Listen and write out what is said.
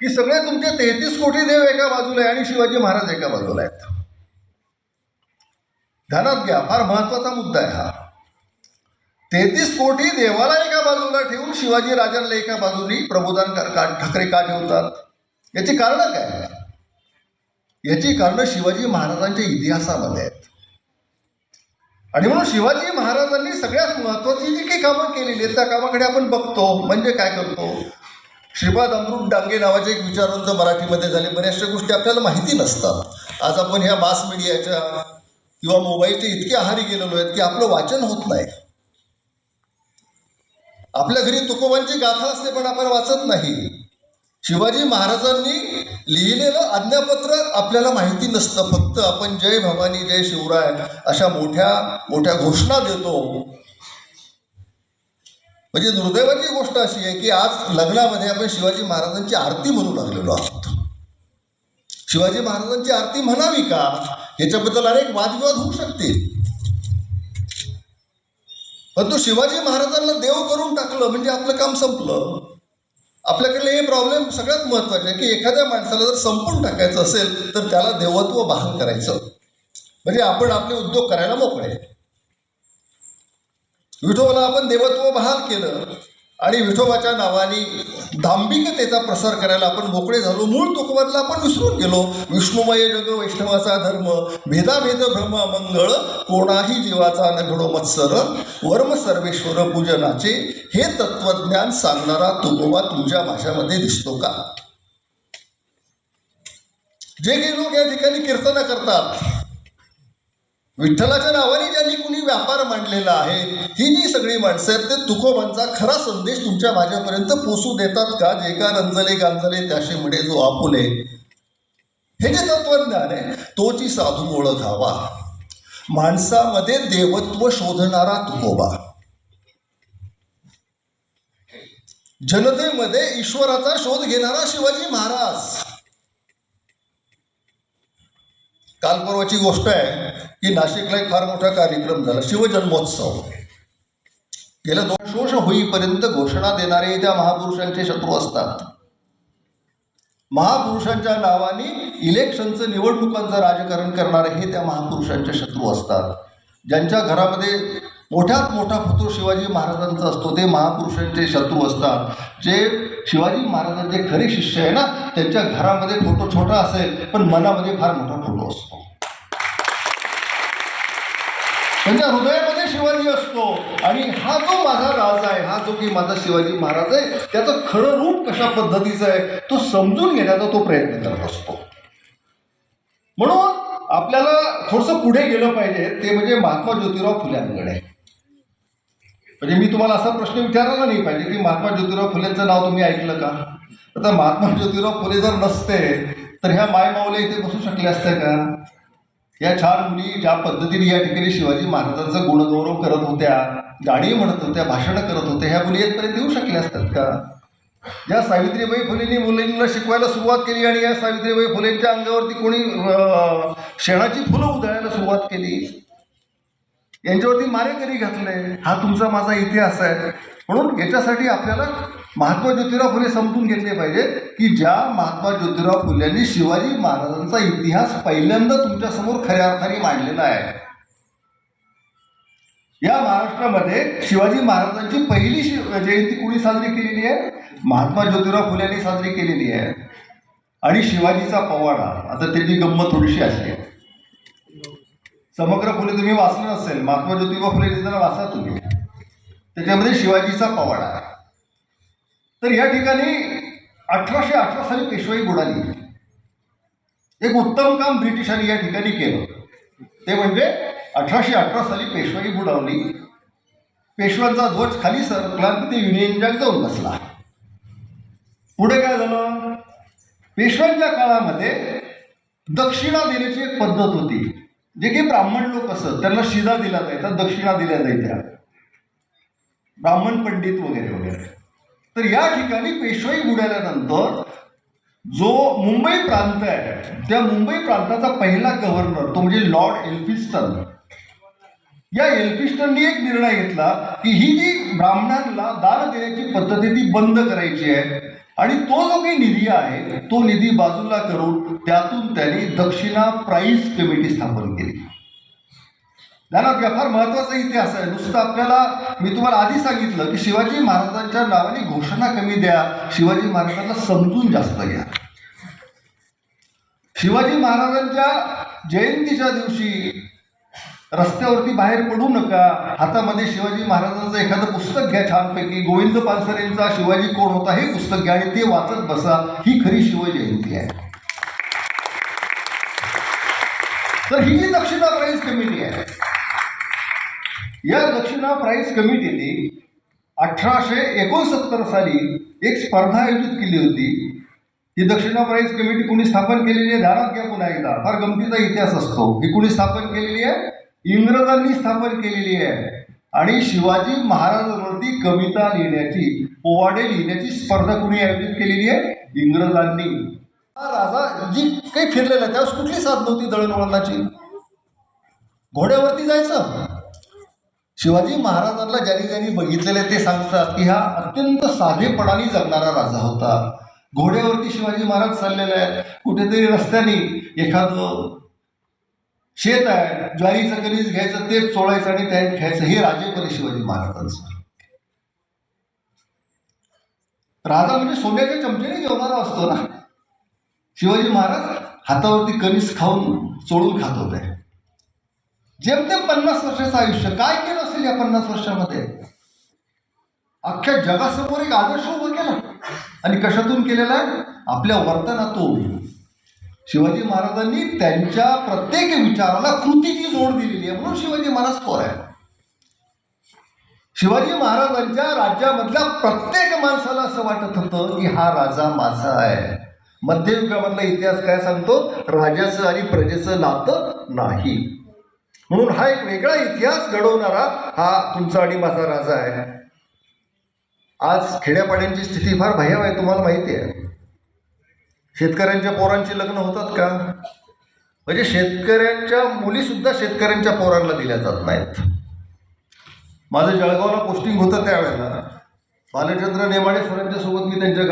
की सगळे तुमचे 33 कोटी देव एका बाजूला आहे आणि शिवाजी महाराज एका बाजूला आहेत. ध्यानात घ्या, फार महत्वाचा मुद्दा आहे हा. 33 कोटी देवाला एका बाजूला ठेवून शिवाजी राजांना एका बाजूनी प्रबोधन ठाकरे का ठेवतात? याची कारणं काय? याची कारणं शिवाजी महाराजांच्या इतिहासामध्ये आहेत. आणि म्हणून शिवाजी महाराजांनी सगळ्यात महत्वाची जी काही कामं केलेली आहेत त्या कामाकडे आपण बघतो. म्हणजे काय करतो? श्रीपाद अमृत डांगे नावाचे एक विचारवंत मराठीमध्ये झाले. बऱ्याचशा गोष्टी आपल्याला माहिती नसतात. आज आपण ह्या मास मीडियाच्या किंवा मोबाईलच्या इतके आहारी गेलेलो आहेत की आपलं वाचन होत नाही. आपल्या घरी तुकोबांची गाथा असते पण आपण वाचत नाही. शिवाजी महाराजांनी लिहिलेलं आज्ञापत्र आपल्याला माहिती नसतं. फक्त आपण जय भवानी जय शिवराय अशा मोठ्या मोठ्या घोषणा देतो. म्हणजे दुर्दैवाची गोष्ट अशी आहे की आज लग्नामध्ये आपण शिवाजी महाराजांची आरती म्हणू लागलेलो आहोत. शिवाजी महाराजांची आरती म्हणावी का याच्याबद्दल अनेक वादविवाद होऊ शकतील. पण तो शिवाजी महाराजांना देव करून टाकलं म्हणजे आपलं काम संपलं. आपल्याकडे हे प्रॉब्लेम सगळ्यात महत्त्वाचे आहे की एखाद्या माणसाला जर संपून टाकायचं असेल तर त्याला देवत्व बहाल करायचं. म्हणजे आपण आपले उद्योग करायला मोकळे. विठोबाला आपण देवत्व बहाल केलं आणि विठोबाच्या नावाने दांभिकतेचा प्रसार करायला आपण मोकळे झालो. मूळ तुकोबांना आपण विसरून गेलो. विष्णुमय जग वैष्णवाचा धर्म, भेदाभेद भ्रम मंगळ, कोणाही जीवाचा न घडो मत्सर, वर्म सर्वेश्वर पूजनाचे, हे तत्वज्ञान सांगणारा तुकोबा तुमच्या भाषामध्ये दिसतो का? जे काही लोक या ठिकाणी कीर्तन करतात, विठ्ठलाच्या नावाने ज्यांनी कुणी व्यापार मांडलेला आहे, ही जी सगळी माणसं आहेत ते तुकोबांचा खरा संदेश तुमच्या माझ्यापर्यंत पोचू देतात का? जे का रंजले गांजले त्याशी म्हणे जो आपुले, हे जे तत्वज्ञान आहे तोची साधू ओळखावा. माणसामध्ये देवत्व शोधणारा तुकोबा, जनतेमध्ये ईश्वराचा शोध घेणारा शिवाजी महाराज. काल परवाची गोष्ट आहे की नाशिकला एक फार मोठा कार्यक्रम झाला, शिवजन्मोत्सव. गेल्या 2 वर्ष होईपर्यंत घोषणा देणारे त्या महापुरुषांचे शत्रू असतात. महापुरुषांच्या नावाने इलेक्शनचं निवडणुकांचं राजकारण करणारे हे त्या महापुरुषांचे शत्रू असतात. ज्यांच्या घरामध्ये मोठ्यात मोठा फोटो शिवाजी महाराजांचा असतो ते महापुरुषांचे शत्रू असतात. जे शिवाजी महाराजांचे खरे शिष्य आहे ना, त्यांच्या घरामध्ये फोटो छोटा असेल पण मनामध्ये फार मोठा फोटो असतो. त्यांच्या हृदयामध्ये शिवाजी असतो. आणि हा जो माझा राज आहे, हा जो की माझा शिवाजी महाराज आहे, त्याचं खरं रूप कशा पद्धतीचं आहे तो समजून घेण्याचा तो प्रयत्न करत असतो. म्हणून आपल्याला थोडंसं पुढे गेलं पाहिजे, ते म्हणजे महात्मा ज्योतिराव फुल्यांकडे. म्हणजे मी तुम्हाला असा प्रश्न विचारला नाही पाहिजे की महात्मा ज्योतिराव फुलेंचं नाव तुम्ही ऐकलं का? आता महात्मा ज्योतिराव फुले जर नसते तर ह्या मायमाऊल्या इथे बसू शकल्या असत्या का? या 4 मुली ज्या पद्धतीने या ठिकाणी शिवाजी महाराजांचा गुणगौरव करत होत्या, गाणी म्हणत होत्या, भाषणं करत होत्या, ह्या मुली येतपर्यंत येऊ शकल्या असतात का? ज्या सावित्रीबाई फुलेंनी मुलींना शिकवायला सुरुवात केली आणि या सावित्रीबाई फुलेंच्या अंगावरती कोणी शेणाची फुलं उधळायला सुरुवात केली, यांच्यावरती मारेकरी घातले, हा तुमचा माझा इतिहास आहे. म्हणून याच्यासाठी आपल्याला महात्मा ज्योतिराव फुले समजून घेतले पाहिजे की ज्या महात्मा ज्योतिराव फुल्यांनी शिवाजी महाराजांचा इतिहास पहिल्यांदा तुमच्यासमोर खऱ्या अर्थाने मांडलेला आहे. या महाराष्ट्रामध्ये शिवाजी महाराजांची पहिली जयंती कुणी साजरी केलेली आहे? महात्मा ज्योतिराव फुल्यांनी साजरी केलेली आहे. आणि शिवाजीचा पवाडा, आता त्याची गंमत थोडीशी अशी आहे. समग्र फुले तुम्ही वाचलं नसेल, महात्मा ज्योतिबा फुले जरा वाचा तुम्ही, त्याच्यामध्ये शिवाजीचा पवाडा. तर या ठिकाणी 1818 साली पेशवाई बुडाली. एक उत्तम काम ब्रिटिशांनी या ठिकाणी केलं, ते म्हणजे 1818 साली पेशवाई बुडावली. पेशव्यांचा ध्वज खाली सरकला की ते युनियन जॅक जाऊन बसला. पुढे काय झालं? पेशव्यांच्या काळामध्ये दक्षिणा देण्याची एक पद्धत होती. जे काही ब्राह्मण लोक असत त्यांना शिदा दिला जायचा, दक्षिणा दिल्या जायच्या, ब्राह्मण पंडित वगैरे वगैरे. तर या ठिकाणी पेशवाई बुडाल्यानंतर जो मुंबई प्रांत आहे त्या मुंबई प्रांताचा पहिला गव्हर्नर तो म्हणजे लॉर्ड एल्फिस्टन. या एल्फिस्टननी एक निर्णय घेतला की ही जी ब्राह्मणांना दान देण्याची पद्धती ती बंद करायची आहे. आणि तो जो काही निधी आहे तो निधी बाजूला करून त्यातून त्यांनी दक्षिणा प्राईज कमिटी स्थापन केली. ध्यानात घ्या, फार महत्वाचा इतिहास आहे. नुसतं आपल्याला मी तुम्हाला आधी सांगितलं की शिवाजी महाराजांच्या नावाने घोषणा कमी द्या, शिवाजी महाराजांना समजून जास्त घ्या. शिवाजी महाराजांच्या जयंतीच्या दिवशी रस्त्यावरती बाहेर पडू नका, हातामध्ये शिवाजी महाराजांचं एखादं पुस्तक घ्या छानपैकी, गोविंद पानसरेंचा शिवाजी कोण होता हे पुस्तक घ्या आणि ते वाचत बसा. ही खरी शिवजयंती आहे. तर ही जी दक्षिणा प्राईज कमिटी आहे, या दक्षिणा प्राईज कमिटीने 1869 साली एक स्पर्धा आयोजित केली होती. ही दक्षिणा प्राईज कमिटी कुणी स्थापन केलेली आहे? ध्यानात घ्या पुन्हा एकदा, फार गमतीचा इतिहास असतो. ही कुणी स्थापन केलेली आहे? इंग्रजांनी स्थापन केलेली आहे. आणि शिवाजी महाराजांवरती कविता लिहिण्याची, पोवाडे लिहिण्याची स्पर्धा कुणी आयोजित केलेली आहे? इंग्रजांनी. हा राजा जी काही फिरलेला त्यावेळेस कुठली साथ नव्हती दळणवळणाची, घोड्यावरती जायचं. शिवाजी महाराजांना ज्यांनी ज्यांनी बघितलेले ते सांगतात की हा अत्यंत साधेपणाने जगणारा राजा होता. घोड्यावरती शिवाजी महाराज चाललेले आहेत, कुठेतरी रस्त्याने एखादं शेत आहे, ज्वारीचं कणीस घ्यायचं, तेच चोळायचं आणि त्यात खायचं. हे राजेपण शिवाजी महाराजांचं. राजा म्हणजे सोन्याच्या चमचेने जेवणारा असतो ना. शिवाजी महाराज हातावरती कणीस खाऊन चोळून खात होते. जेमतेम 50 वर्षाचं आयुष्य. काय केलं असेल या 50 वर्षामध्ये? अख्ख्या जगासमोर एक आदर्श उभा केला. आणि कशातून केलेला आहे? आपल्या वर्तनातून. शिवाजी महाराजांनी त्यांच्या प्रत्येक विचाराला कृतीची जोड दिलेली आहे, म्हणून शिवाजी महाराज थोर आहे. शिवाजी महाराजांच्या राज्यामधल्या प्रत्येक माणसाला असं वाटत होतं की हा राजा माझा आहे. मध्ययुगामधला इतिहास काय सांगतो? राजाचं आणि प्रजेचं नातं नाही. म्हणून हा एक वेगळा इतिहास घडवणारा हा तुमचा आणि माझा राजा आहे. आज खेड्यापाड्यांची स्थिती फार भयावह आहे, तुम्हाला माहिती आहे. शेतकऱ्यांच्या पोरांची लग्न होतात का? म्हणजे शेतकऱ्यांच्या मुली सुद्धा शेतकऱ्यांच्या पोरांना दिल्या जात नाहीत. माझं जळगावला पोस्टिंग होतं त्यावेळेला बालचंद्र नेमाडे सरांच्या सोबत मी त्यांच्या